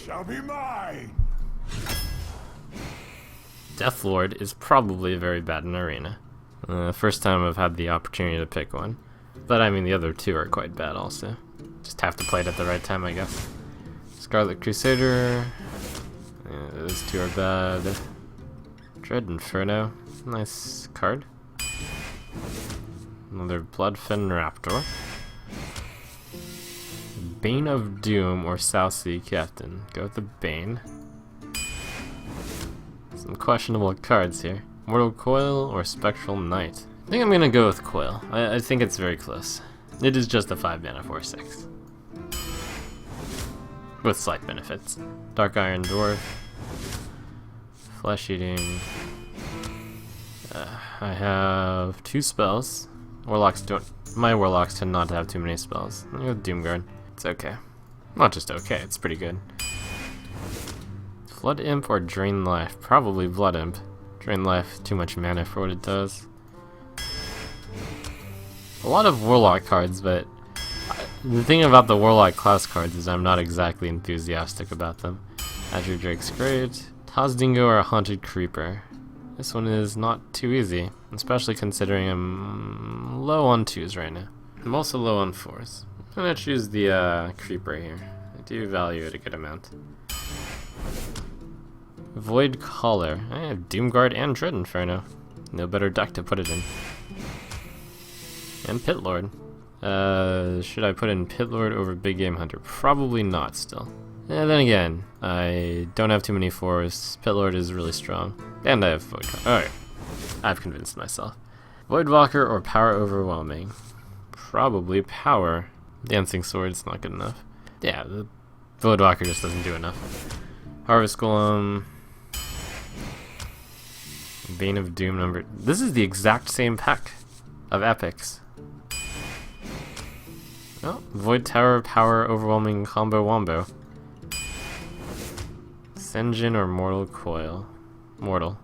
shall be mine! Deathlord is probably very bad in Arena. First time I've had the opportunity to pick one. But I mean, the other two are quite bad also. Just have to play it at the right time, I guess. Scarlet Crusader. Yeah, those two are bad. Dread Inferno. Nice card. Another Bloodfen Raptor. Bane of Doom or South Sea Captain. Go with the Bane. Some questionable cards here. Mortal Coil or Spectral Knight. I think I'm gonna go with Coil. I think it's very close. It is just a 5 mana 4/6. With slight benefits. Dark Iron Dwarf. Flesh Eating. I have 2 spells. My Warlocks tend not to have too many spells. I'll go with Doomguard. It's okay. Not just okay, it's pretty good. Blood Imp or Drain Life? Probably Blood Imp. Drain Life, too much mana for what it does. A lot of Warlock cards, but the thing about the Warlock class cards is I'm not exactly enthusiastic about them. Azure Drake's great. Tazdingo or Haunted Creeper? This one is not too easy, especially considering I'm low on 2s right now. I'm also low on 4s. I'm gonna choose the Creeper here. I do value it a good amount. Void Caller. I have Doomguard and Dread Inferno. No better deck to put it in. And Pitlord. Should I put in Pitlord over Big Game Hunter? Probably not still. And then again, I don't have too many 4s. Pitlord is really strong. And I have Void Caller. Alright. I've convinced myself. Voidwalker or Power Overwhelming? Probably Power. Dancing Sword's not good enough. Yeah, the Voidwalker just doesn't do enough. Harvest Golem. Bane of Doom number. This is the exact same pack of epics. Oh, Void Tower, Power Overwhelming Combo Wombo. Senjin or Mortal Coil? Mortal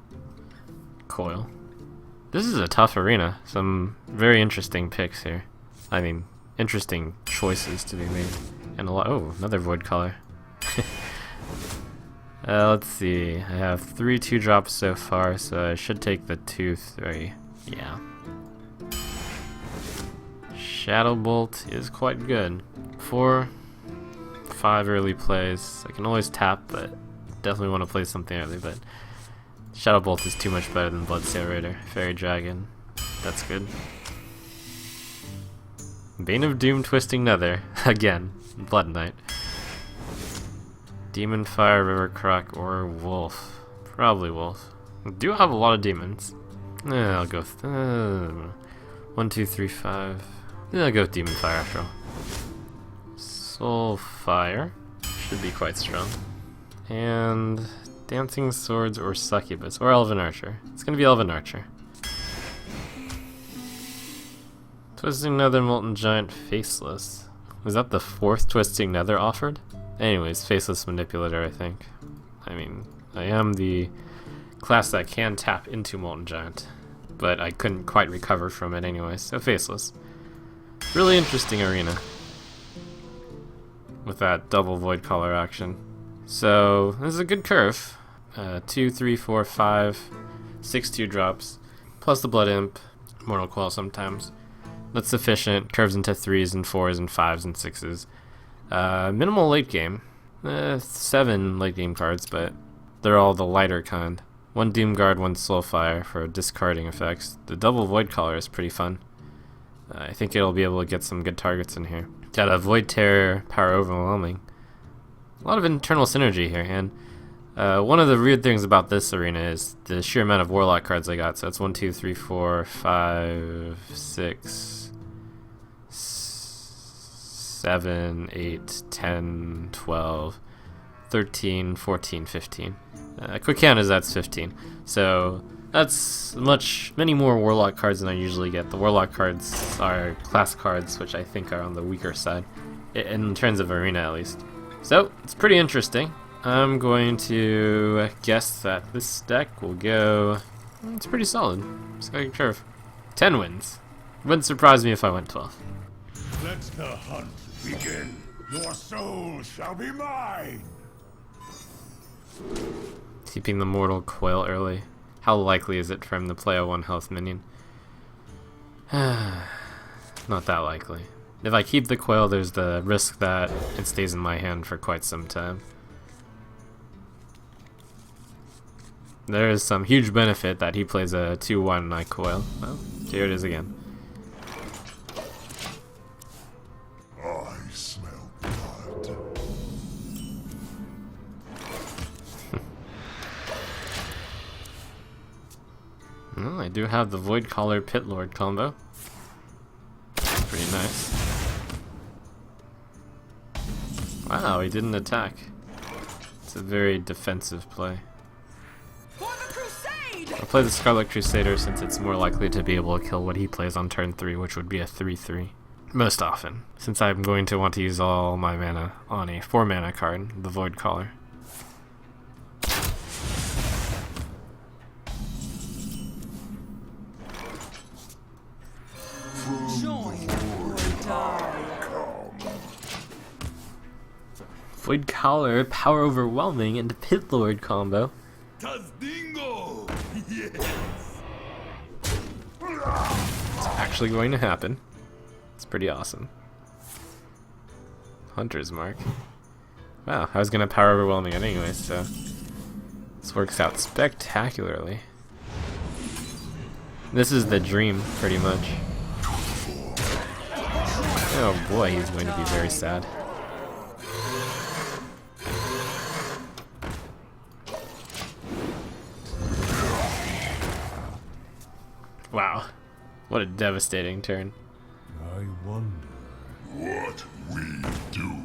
Coil. This is a tough arena. Some very interesting picks here. I mean, interesting choices to be made. And a lot. Oh, another Void Color. Let's see. I have 3 2-drops so far, so I should take the 2/3. Yeah. Shadow Bolt is quite good. 4, 5 early plays. I can always tap, but definitely want to play something early. But Shadow Bolt is too much better than Bloodsail Raider. Fairy Dragon. That's good. Bane of Doom, Twisting Nether. Again. Blood Knight. Demon Fire, River Croc, or Wolf. Probably Wolf. I do have a lot of demons. I'll go with 1, 2, 3, 5. I'll go with Demon Fire after all. Soul Fire should be quite strong. And Dancing Swords or Succubus or Elven Archer. It's gonna be Elven Archer. Twisting Nether, Molten Giant, Faceless. Was that the 4th Twisting Nether offered? Anyways, Faceless Manipulator, I think. I mean, I am the class that can tap into Molten Giant, but I couldn't quite recover from it anyways, so Faceless. Really interesting arena with that double Void Collar action. So, this is a good curve. 2, 3, 4, 5, 6 2-drops, plus the Blood Imp, Mortal Coil sometimes. That's sufficient. Curves into 3s and 4s and 5s and 6s. Minimal late game. 7 late game cards, but they're all the lighter kind. 1 Doomguard, 1 Soulfire for discarding effects. The double Void Collar is pretty fun. I think it'll be able to get some good targets in here. Got a Void Terror, Power Overwhelming. A lot of internal synergy here, and one of the weird things about this arena is the sheer amount of Warlock cards I got. So it's 1, 2, 3, 4, 5, 6, 7, 8, 10, 12, 13, 14, 15. Quick count is that's 15. So that's many more Warlock cards than I usually get. The Warlock cards are class cards, which I think are on the weaker side, in terms of arena at least. So, it's pretty interesting. I'm going to guess that this deck will go... It's pretty solid. It's got a good curve. 10 wins. Wouldn't surprise me if I went 12. Let the hunt begin. Your soul shall be mine. Keeping the Mortal Coil early. How likely is it for him to play a 1 health minion? Not that likely. If I keep the Coil, there's the risk that it stays in my hand for quite some time. There is some huge benefit that he plays a 2-1 and I Coil. Well, here it is again. I smell blood. Well, I do have the Void Caller Pit Lord combo. Pretty nice. Wow, he didn't attack. It's a very defensive play. I'll play the Scarlet Crusader since it's more likely to be able to kill what he plays on turn 3, which would be a 3-3. Most often, since I'm going to want to use all my mana on a 4 mana card, the Void Caller. Void Caller, Power Overwhelming, and Pit Lord combo. Tazdingo! Yes! It's actually going to happen. It's pretty awesome. Hunter's Mark. Wow, I was going to Power Overwhelming it anyway, so this works out spectacularly. This is the dream, pretty much. Oh boy, he's going to be very sad. Wow, what a devastating turn. I wonder what we do.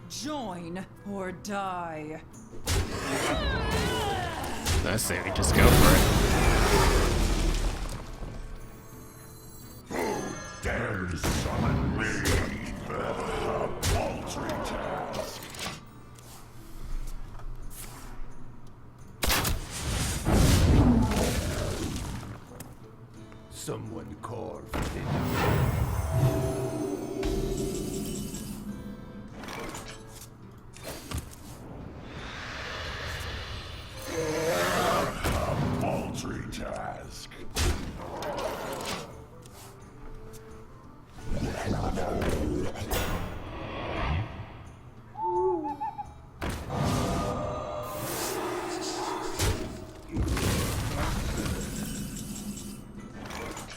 Join or die. I say we just go for it. Who dares summon me? A paltry task. Someone call for dinner. A paltry task.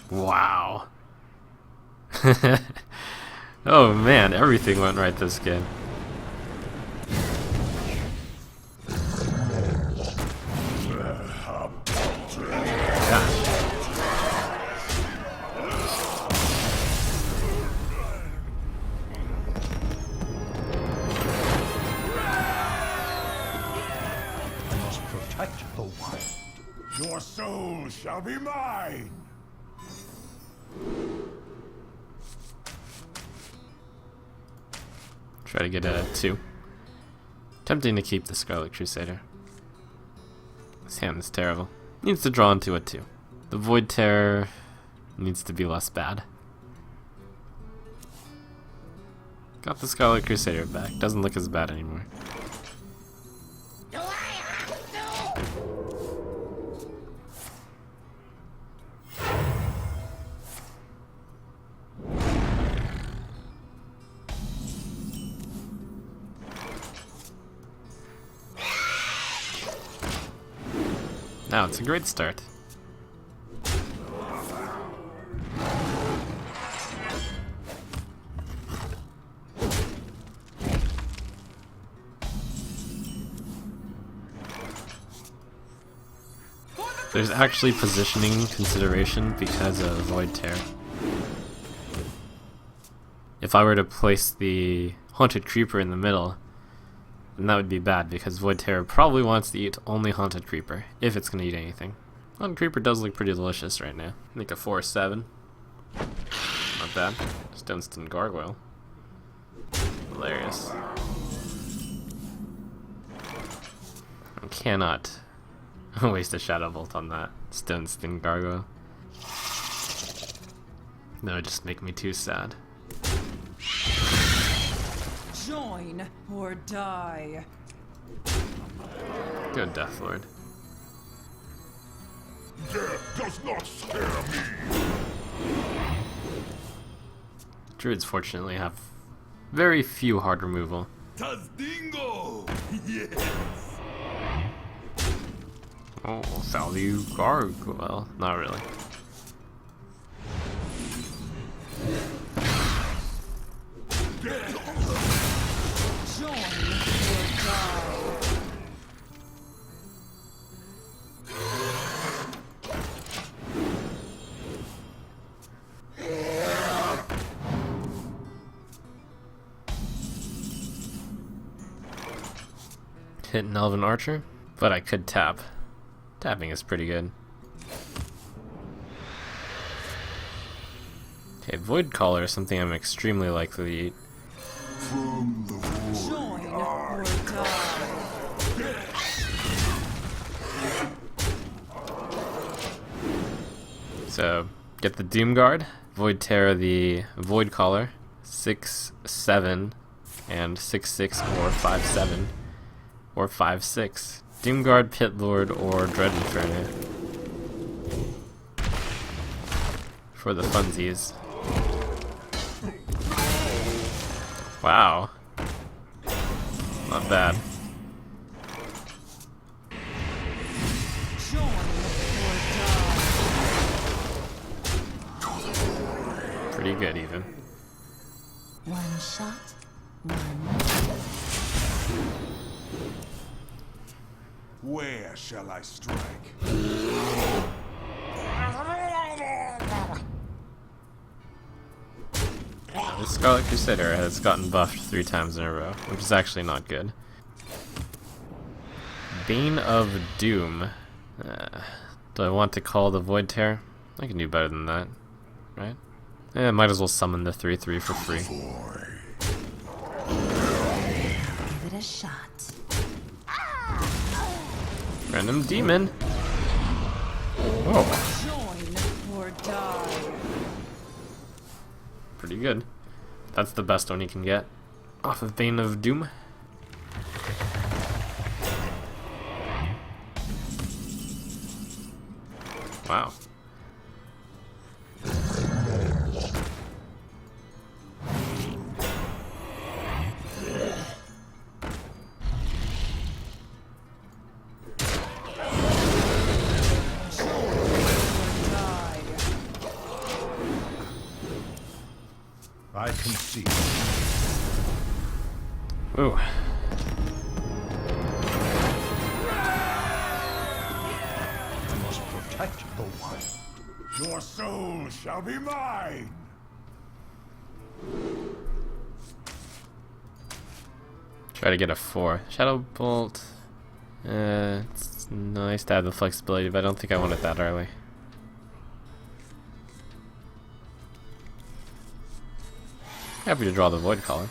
Wow. Oh man, everything went right this game. Gosh. I must protect the wild. Your soul shall be mine. Try to get a 2. Tempting to keep the Scarlet Crusader. This hand is terrible. Needs to draw into a 2. The Void Terror needs to be less bad. Got the Scarlet Crusader back. Doesn't look as bad anymore. Now it's a great start. There's actually positioning consideration because of Void Terror. If I were to place the Haunted Creeper in the middle, then that would be bad because Void Terror probably wants to eat only Haunted Creeper, if it's going to eat anything. Haunted Creeper does look pretty delicious right now. I think a 4-7. Not bad. Stonestone Gargoyle. Hilarious. I cannot waste a Shadow Bolt on that Stonestone Gargoyle. That would just make me too sad. Join or die. Good Death Lord. Death does not scare me. Druids fortunately have very few hard removal. Tazdingo! Yes! Oh, value gargoyle. Not really. Join or die. Hit an Elven Archer, but I could tap. Tapping is pretty good. Okay, Void Caller is something I'm extremely likely to eat. From the void. Join or die. So, get the Doom Guard, Void Terror the Void Caller, 6/7, and 6/6 or 5/7, or 5/6. Doom Guard, Pit Lord, or Dread Inferno. For the funsies. Wow. Not bad. Join or die. Pretty good even. One shot, one. Where shall I strike? The Scarlet Crusader has gotten buffed 3 times in a row, which is actually not good. Bane of Doom. Do I want to call the Void Terror? I can do better than that, right? Might as well summon the 3/3 for free. Give it a shot. Random Demon. Oh, Join or die. pretty good. That's the best one you can get off of Bane of Doom. Wow. Die. I can see. Ooh. I must protect the wild. Your soul shall be mine. Try to get a 4. Shadow Bolt. It's nice to have the flexibility, but I don't think I want it that early. Happy to draw the Void Caller.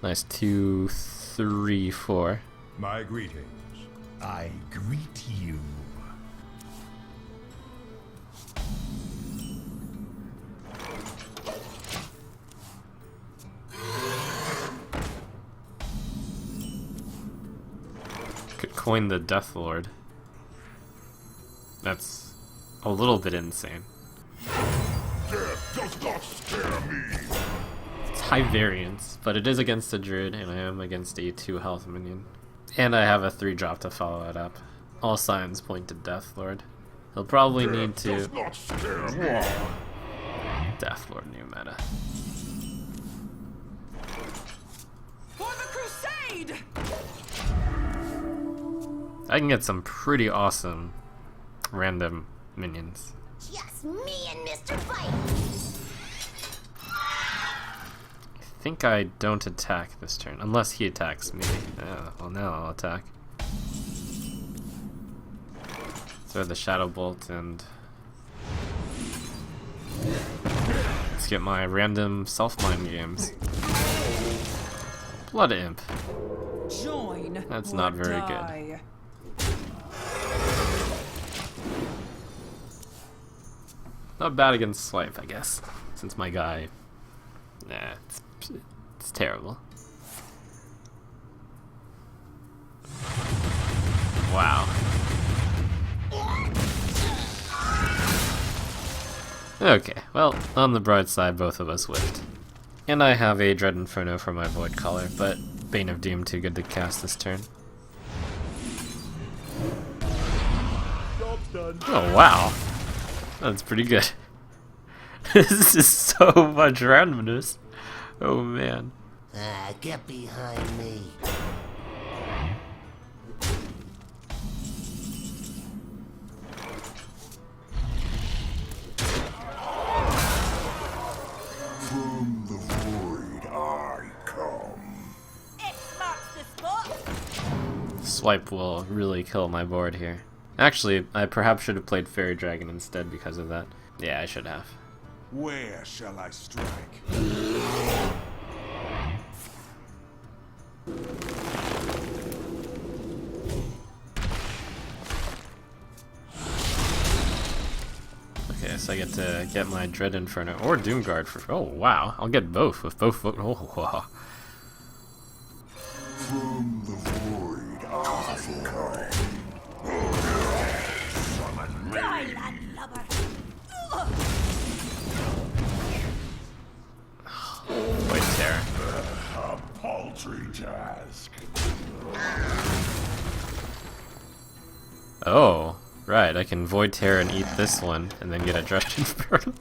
Nice 2, 3, 4. My greetings. I greet you. Could coin the Death Lord. That's a little bit insane. Death does not scare me. It's high variance, but it is against a Druid, and I am against a 2 health minion. And I have a 3-drop to follow it up. All signs point to Death Lord. He'll probably need Death to... does not scare me. Death Lord new meta. For the crusade! I can get some pretty awesome random minions. Just me and Mr. Fight. I think I don't attack this turn, unless he attacks me. Well, now I'll attack. Throw the Shadow Bolt and... let's get my random self-mind games. Blood Imp. Join That's or not very good. die. Not bad against Swipe, I guess. Since my guy... Nah, it's terrible. Wow. Okay, well, on the bright side, both of us whiffed. And I have a Dread Inferno for my Void Caller, but Bane of Doom too good to cast this turn. Oh wow, that's pretty good. This is so much randomness. Oh man. Get behind me. From the void I come. X marks the spot. Swipe will really kill my board here. Actually, I perhaps should have played Fairy Dragon instead because of that. Yeah, I should have. Where shall I strike? Okay, so I get to get my Dread Inferno or Doomguard for. Oh wow, I'll get both with both. Oh wow. From the void I come. Die, landlubber. Void Terror. A paltry task. Oh, right. I can Void Terror and eat this one, and then get a Dread Inferno.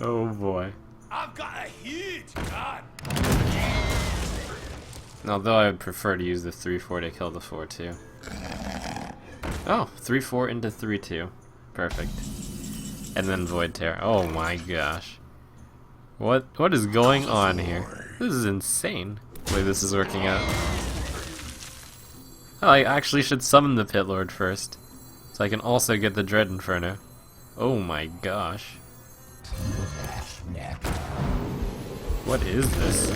Oh boy. I've got a huge gun. Although I would prefer to use the 3/4 to kill the 4/2. Oh, 3/4 into 3/2. Perfect. And then Void Terror. Oh my gosh. What is going on here? This is insane. The way this is working out. Oh, I actually should summon the Pit Lord first, so I can also get the Dread Inferno. Oh my gosh. What is this?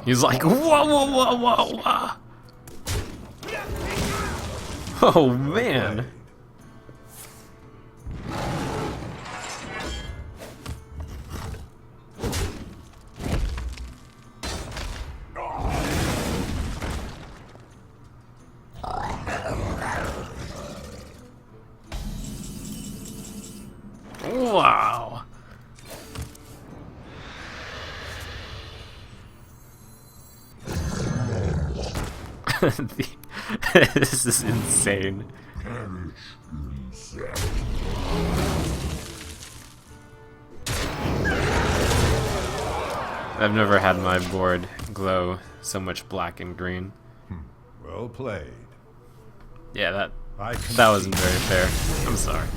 He's like, whoa, whoa, whoa, whoa, whoa. Oh man. Wow. This is insane. I've never had my board glow so much black and green. Well played. Yeah, that I wasn't very fair. I'm sorry.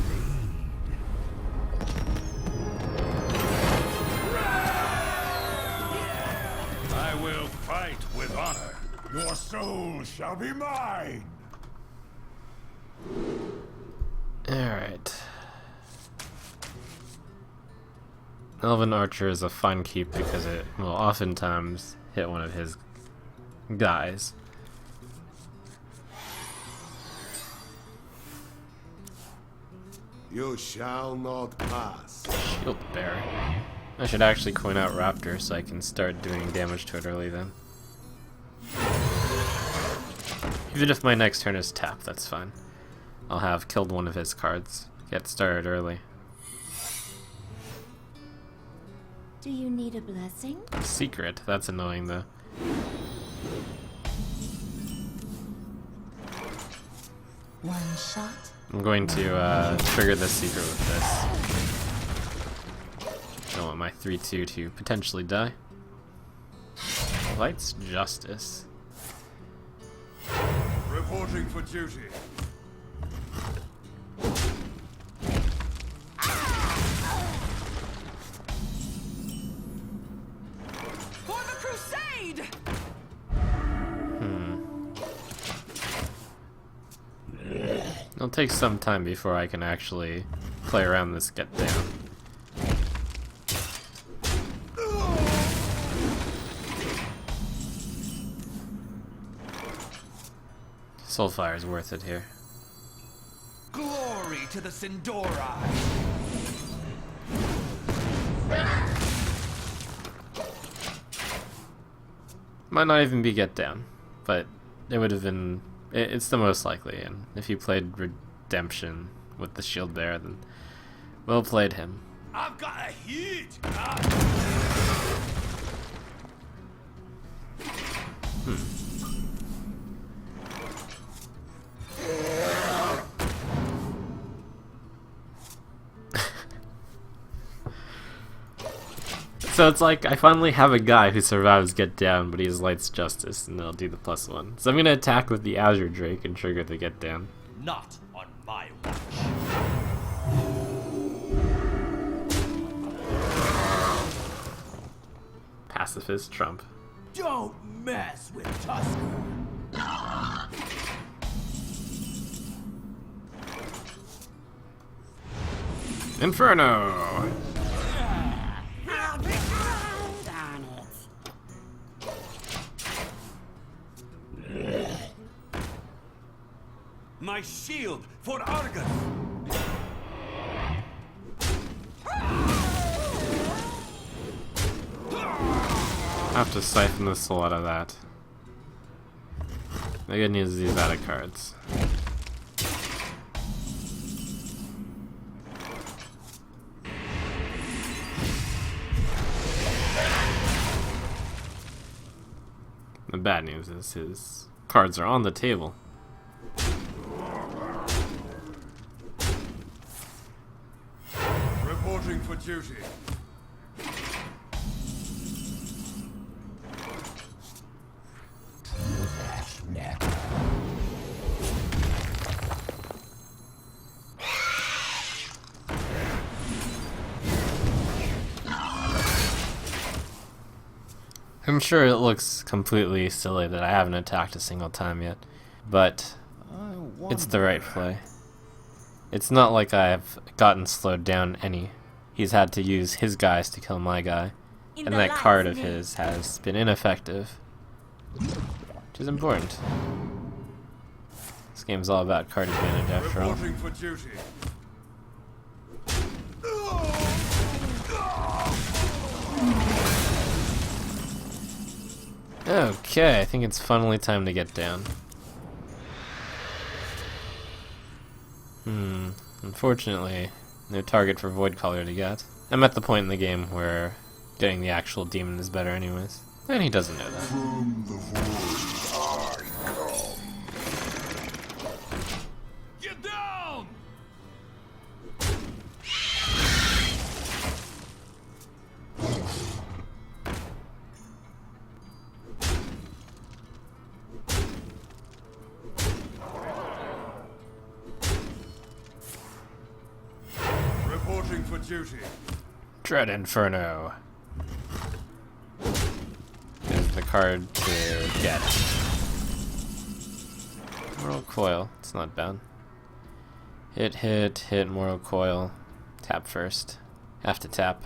I will fight with honor. Your soul shall be mine. Alright. Elven Archer is a fun keep because it will oftentimes hit one of his guys. You shall not pass. Shield Bearer. I should actually coin out Raptor so I can start doing damage to it early then. Even if my next turn is tap, that's fine. I'll have killed one of his cards. Get started early. Do you need a blessing? Secret, that's annoying though. One shot. I'm going to trigger this secret with this. I don't want my 3/2 to potentially die. Light's Justice. Reporting for duty. For the crusade! It'll take some time before I can actually play around this get down. Soulfire is worth it here. Glory to the Sindori! Might not even be get down, but it would have been. It's the most likely, and if you played Redemption with the shield bearer, then well played him. I've got a huge So it's like I finally have a guy who survives get down, but he has Light's Justice, and they'll do the +1. So I'm gonna attack with the Azure Drake and trigger the get down. Not on my watch. Pacifist Trump. Don't mess with Tusker. Inferno! My shield for Argus. I have to siphon the soul out of that. The good news is he's out of cards. The bad news is his cards are on the table. Reporting for duty. I'm sure it looks completely silly that I haven't attacked a single time yet, but it's the right play. It's not like I've gotten slowed down any. He's had to use his guys to kill my guy, and that card of his has been ineffective, which is important. This game's all about card advantage after all. Reporting for duty. Okay, I think it's finally time to get down. Unfortunately, no target for Void Caller to get. I'm at the point in the game where getting the actual demon is better anyways. And he doesn't know that. From the void I come. Get down! Reporting for duty. Dread Inferno. Is the card to get. Moral Coil, it's not bad. Hit, Moral Coil. Tap first. Have to tap.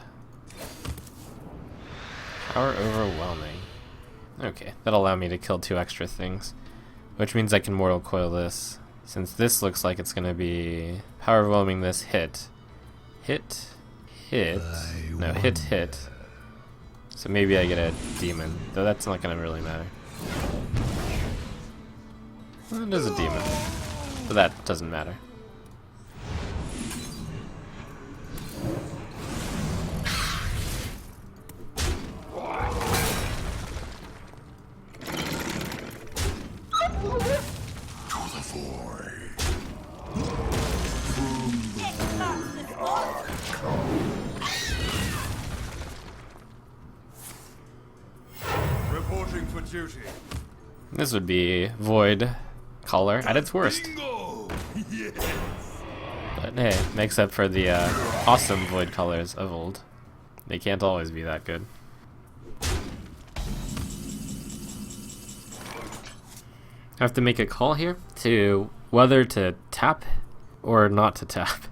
Power Overwhelming. Okay, that'll allow me to kill 2 extra things. Which means I can Mortal Coil this. Since this looks like it's gonna be Power Overwhelming this hit. Hit. No, hit. So maybe I get a demon, though that's not gonna really matter. Well, it is a demon, but that doesn't matter. Reporting for duty. This would be Void Caller at its worst. Bingo! Yes. But hey, makes up for the awesome Void Colors of old. They can't always be that good. I have to make a call here to whether to tap or not to tap.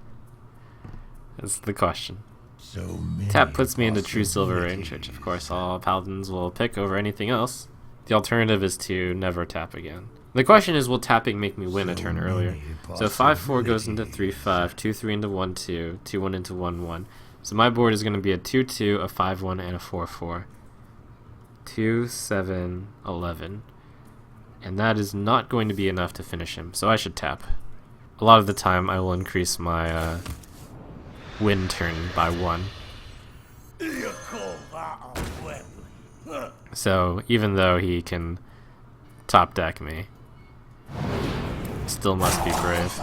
That's the question. So many Tap puts me into true silver range, which of course all paladins will pick over anything else. The alternative is to never tap again. The question is, will tapping make me win a turn earlier? So 5-4 goes into 3-5, 2-3 into 1-2, 2-1 into 1-1, So my board is going to be a 2/2, a 5/1, and a 4/4. 2, 7, 11. And that is not going to be enough to finish him, so I should tap. A lot of the time I will increase my win turn by 1. You call that a weapon? So even though he can top deck me, still must be brave.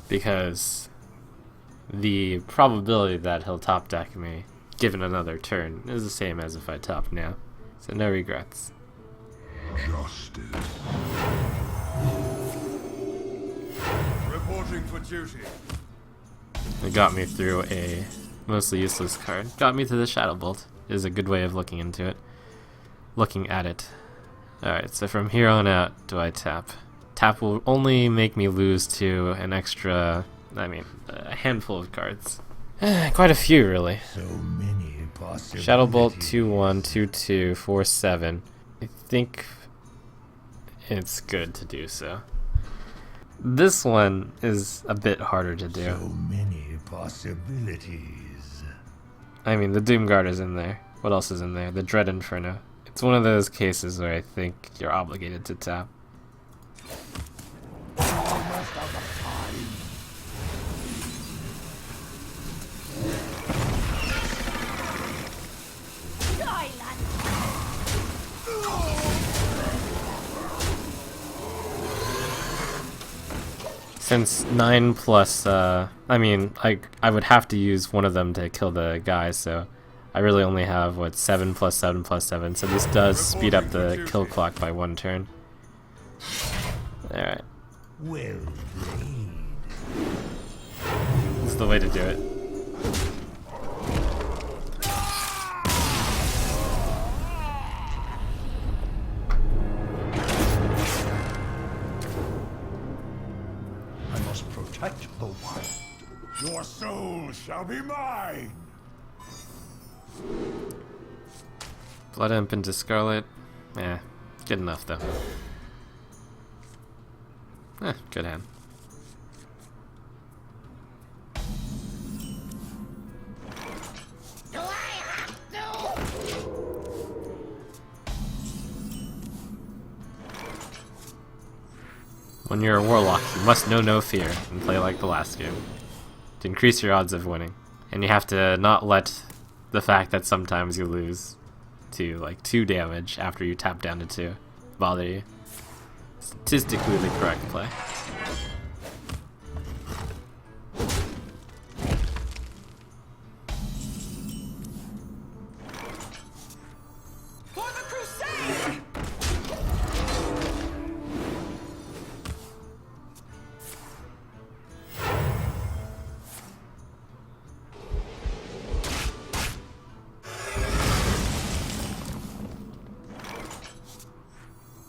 Because the probability that he'll top deck me given another turn is the same as if I top now. So no regrets. Justice. Reporting for duty. It got me through a mostly useless card. Got me to the Shadow Bolt is a good way of looking into it. Looking at it. Alright, so from here on out, do I tap? Tap will only make me lose to an extra, a handful of cards. Quite a few, really. So many possibilities. Shadow Bolt 2/1, 2/2, 4/7. I think it's good to do so. This one is a bit harder to do. So many possibilities. I mean, the Doomguard is in there. What else is in there? The Dread Inferno. It's one of those cases where I think you're obligated to tap. Almost out of time. Die, lad. Since 9 plus, I would have to use one of them to kill the guy, so I really only have, 7 plus 7 plus 7, so this does speed up the kill clock by 1 turn. Alright, Well played. this is the way to do it. I must protect the wild. Your soul shall be mine. Blood Imp into Scarlet. Good enough though. Good hand. When you're a Warlock, you must know no fear and play like the last game to increase your odds of winning. And you have to not let the fact that sometimes you lose to 2 damage after you tap down to 2 bother you. Statistically the correct play. For the crusade!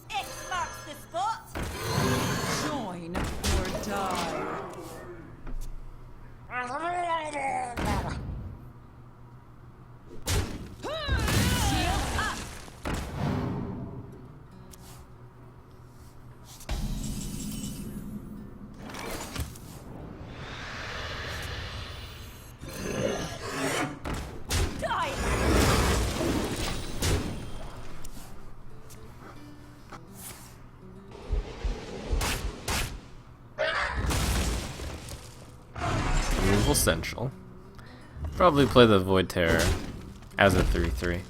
X marks the spot. Join or die. Shield up! Die. Removal Central. Probably play the Void Terror as a 3/3.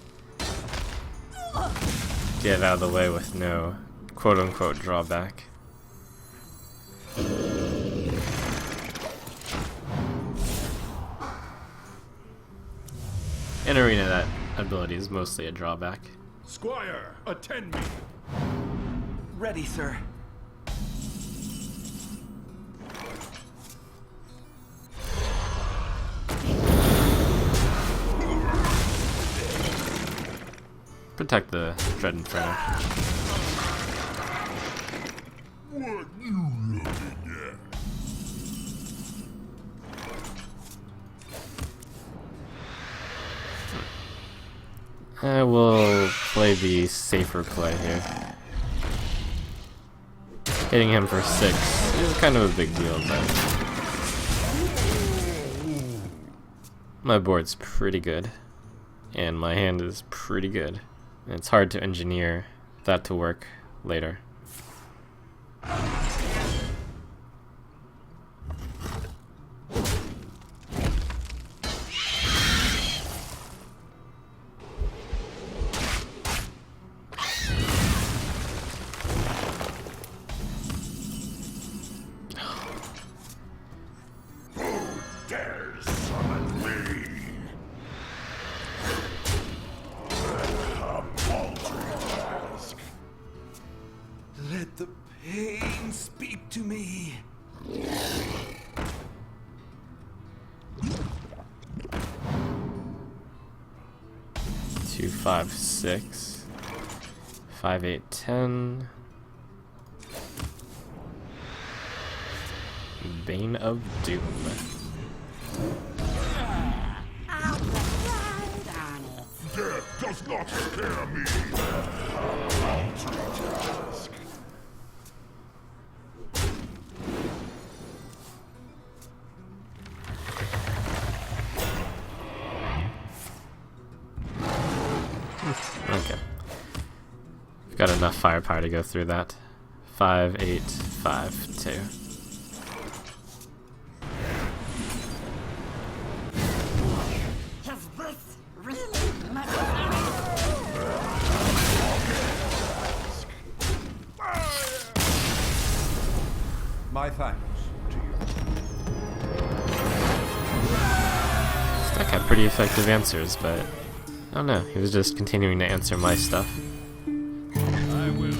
Get out of the way with no quote-unquote drawback. In Arena, that ability is mostly a drawback. Squire, attend me. Ready, sir. Protect the Dread Inferno. What you looking at? I will play the safer play here. Hitting him for 6 is kind of a big deal, but my board's pretty good, and my hand is pretty good. And it's hard to engineer that to work later. Dares summon me? A paltry task. Let the pain speak to me. 2, 5, 6, 5, 8, 10. Bane of Doom. Death does not scare me. Paltry task. Okay. We've got enough firepower to go through that. 5, 8, 5, 2. Is this really necessary? My thanks to you. Stack had pretty effective answers, but I don't know. He was just continuing to answer my stuff. I will.